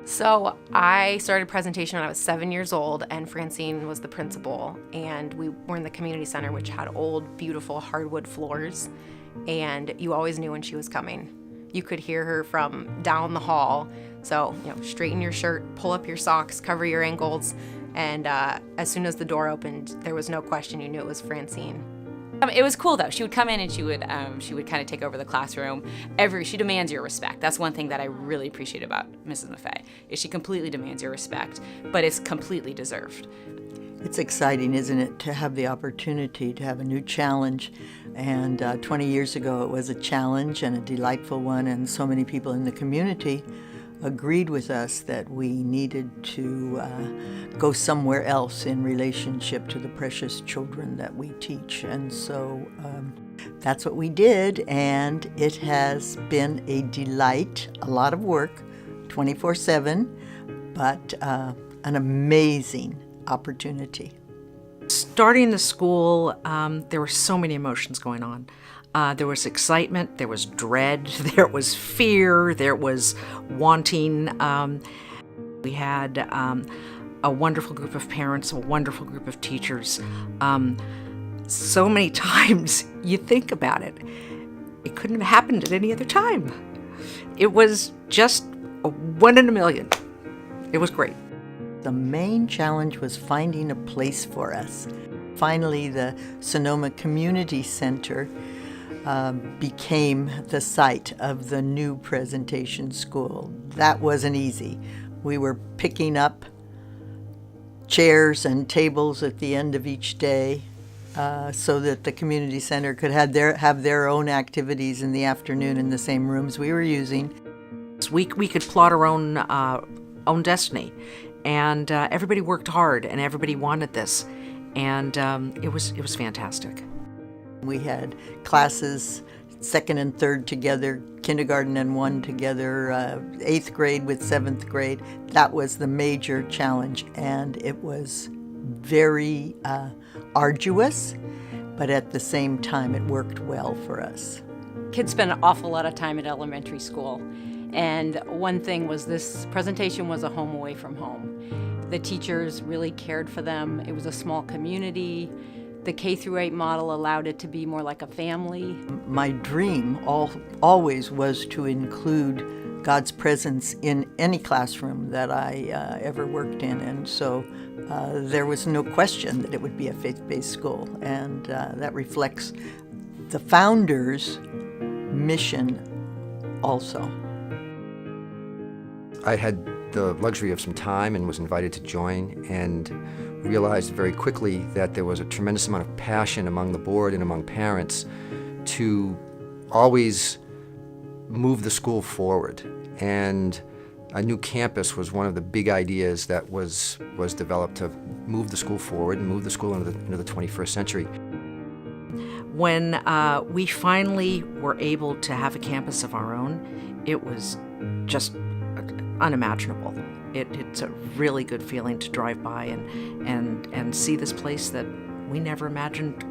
So I started presentation when I was 7 years old, and Francine was the principal, and we were in the community center, which had old, beautiful hardwood floors, and you always knew when she was coming. You could hear her from down the hall. So, straighten your shirt, pull up your socks, cover your ankles, and as soon as the door opened, there was no question, you knew it was Francine. It was cool though. She would come in and she would kind of take over the classroom. She demands your respect. That's one thing that I really appreciate about Mrs. Maffei, is she completely demands your respect, but it's completely deserved. It's exciting, isn't it, to have the opportunity to have a new challenge. And 20 years ago it was a challenge and a delightful one, and so many people in the community agreed with us that we needed to go somewhere else in relationship to the precious children that we teach. And so that's what we did, and it has been a delight, a lot of work, 24/7, but an amazing opportunity. Starting the school, there were so many emotions going on. There was excitement, there was dread, there was fear, there was wanting. We had a wonderful group of parents, a wonderful group of teachers. So many times you think about it, it couldn't have happened at any other time. It was just a one in a million. It was great. The main challenge was finding a place for us. Finally, the Sonoma Community Center became the site of the new presentation school. That wasn't easy. We were picking up chairs and tables at the end of each day so that the community center could have their own activities in the afternoon in the same rooms we were using. We could plot our own destiny, and everybody worked hard, and everybody wanted this, and it was fantastic. We had classes, 2nd and 3rd together, kindergarten and 1 together, 8th grade with 7th grade. That was the major challenge, and it was very arduous, but at the same time it worked well for us. Kids spend an awful lot of time at elementary school, and one thing was this presentation was a home away from home. The teachers really cared for them. It was a small community. The K-8 model allowed it to be more like a family. My dream always was to include God's presence in any classroom that I ever worked in, and so there was no question that it would be a faith-based school, and that reflects the founders' mission also. I had the luxury of some time and was invited to join, and realized very quickly that there was a tremendous amount of passion among the board and among parents to always move the school forward. And a new campus was one of the big ideas that was developed to move the school forward and move the school into the 21st century. When we finally were able to have a campus of our own, it was just unimaginable. It's a really good feeling to drive by and see this place that we never imagined.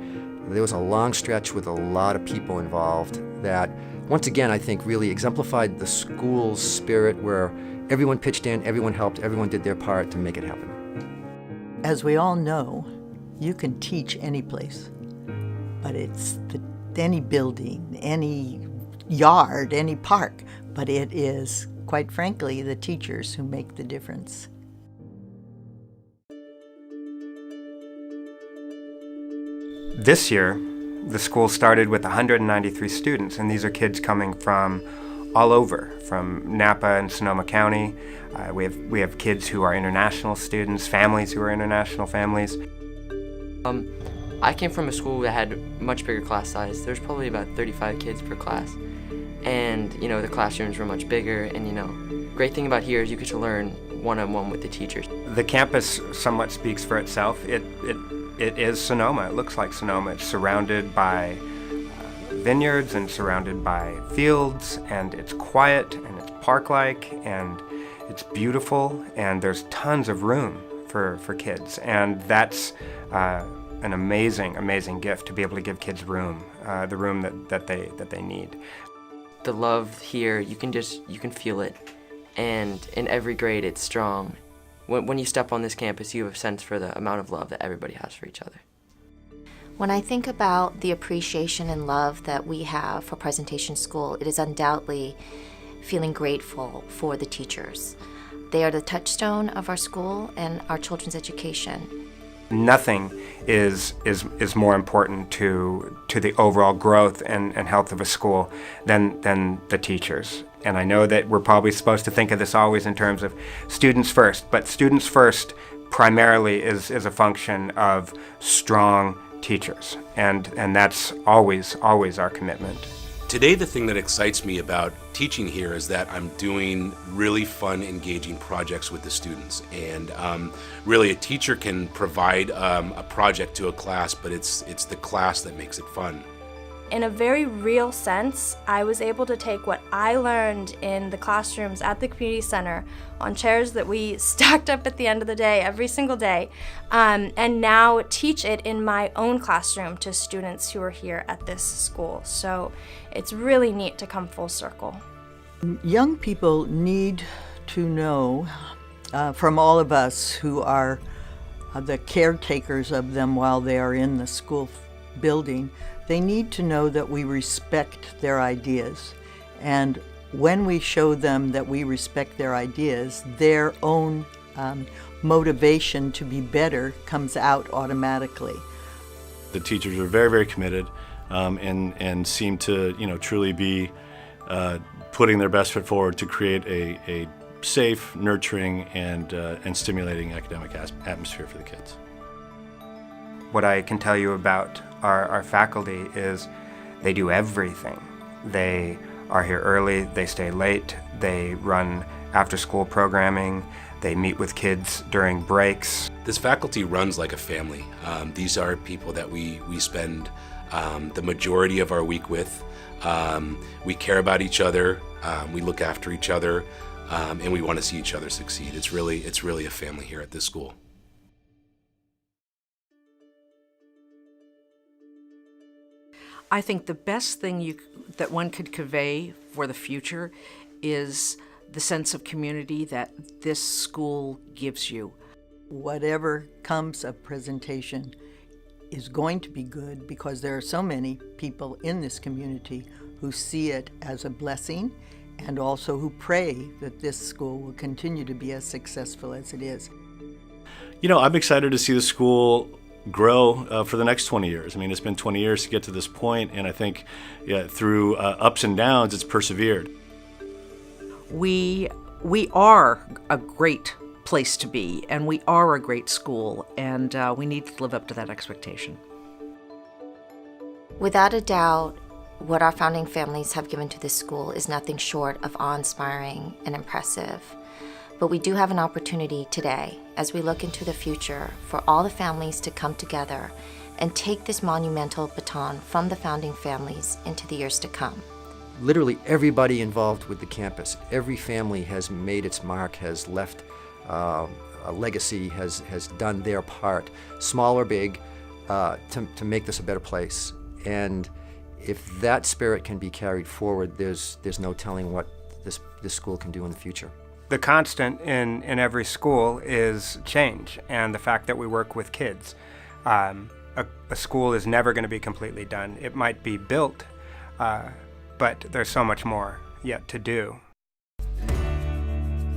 There was a long stretch with a lot of people involved that, once again, I think really exemplified the school's spirit, where everyone pitched in, everyone helped, everyone did their part to make it happen. As we all know, you can teach any place, but it's any building, any yard, any park, but it is, quite frankly, the teachers who make the difference. This year, the school started with 193 students, and these are kids coming from all over, from Napa and Sonoma County. We have kids who are international students, families who are international families. I came from a school that had much bigger class size. There's probably about 35 kids per class. And, the classrooms were much bigger, and, great thing about here is you get to learn one-on-one with the teachers. The campus somewhat speaks for itself. It is Sonoma. It looks like Sonoma. It's surrounded by vineyards and surrounded by fields, and it's quiet, and it's park-like, and it's beautiful, and there's tons of room for kids. And that's an amazing gift, to be able to give kids room, the room that they need. The love here, you can feel it, and in every grade it's strong. When you step on this campus, you have a sense for the amount of love that everybody has for each other. When I think about the appreciation and love that we have for Presentation School, it is undoubtedly feeling grateful for the teachers. They are the touchstone of our school and our children's education. Nothing is more important to the overall growth and health of a school than the teachers. And I know that we're probably supposed to think of this always in terms of students first, but students first primarily is a function of strong teachers, and that's always our commitment. Today, the thing that excites me about teaching here is that I'm doing really fun, engaging projects with the students. And really, a teacher can provide a project to a class, but it's the class that makes it fun. In a very real sense, I was able to take what I learned in the classrooms at the community center on chairs that we stacked up at the end of the day, every single day, and now teach it in my own classroom to students who are here at this school. So it's really neat to come full circle. Young people need to know from all of us who are the caretakers of them while they are in the school building, they need to know that we respect their ideas. And when we show them that we respect their ideas, their own motivation to be better comes out automatically. The teachers are very, very committed and seem to, truly be putting their best foot forward to create a safe, nurturing, and stimulating academic atmosphere for the kids. What I can tell you about our faculty is they do everything. They are here early, they stay late, they run after-school programming, they meet with kids during breaks. This faculty runs like a family. These are people that we spend the majority of our week with. We care about each other, we look after each other, and we want to see each other succeed. It's really a family here at this school. I think the best thing that one could convey for the future is the sense of community that this school gives you. Whatever comes of Presentation is going to be good because there are so many people in this community who see it as a blessing and also who pray that this school will continue to be as successful as it is. I'm excited to see the school grow for the next 20 years. I mean, it's been 20 years to get to this point, and I think through ups and downs, it's persevered. We are a great place to be, and we are a great school, and we need to live up to that expectation. Without a doubt, what our founding families have given to this school is nothing short of awe-inspiring and impressive. But we do have an opportunity today, as we look into the future, for all the families to come together and take this monumental baton from the founding families into the years to come. Literally everybody involved with the campus, every family has made its mark, has left a legacy, has done their part, small or big, to make this a better place. And if that spirit can be carried forward, there's no telling what this school can do in the future. The constant in every school is change, and the fact that we work with kids. A school is never going to be completely done. It might be built, but there's so much more yet to do.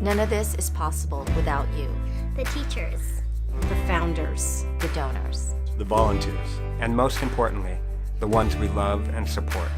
None of this is possible without you. The teachers. The founders. The donors. The volunteers. And most importantly, the ones we love and support.